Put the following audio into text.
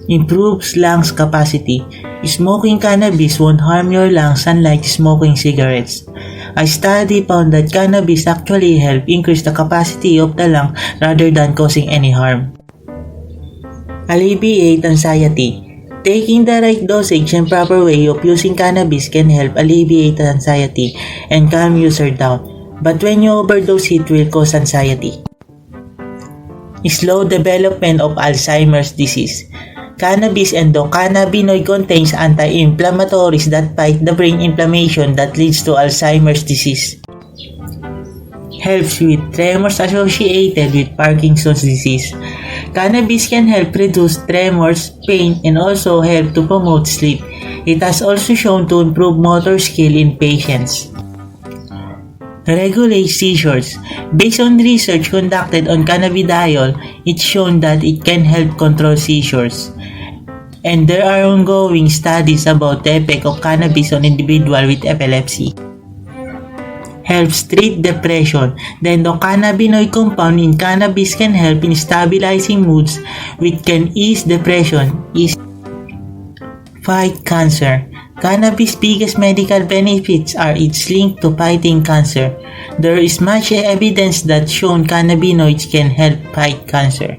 Improves lungs capacity. Smoking cannabis won't harm your lungs unlike smoking cigarettes. A study found that cannabis actually help increase the capacity of the lung rather than causing any harm. Alleviate anxiety. Taking the right dosage and proper way of using cannabis can help alleviate anxiety and calm user down. But when you overdose, it will cause anxiety. Slow development of Alzheimer's disease. Cannabis endocannabinoid contains anti-inflammatories that fight the brain inflammation that leads to Alzheimer's disease. Helps with tremors associated with Parkinson's disease. Cannabis can help reduce tremors, pain, and also help to promote sleep. It has also shown to improve motor skill in patients. Regulate seizures. Based on research conducted on cannabidiol, it's shown that it can help control seizures. And there are ongoing studies about the effect of cannabis on individuals with epilepsy. Helps treat depression. The endocannabinoid compound in cannabis can help in stabilizing moods, which can ease depression. Fight cancer. Cannabis' biggest medical benefits are its link to fighting cancer. There is much evidence that shown cannabinoids can help fight cancer.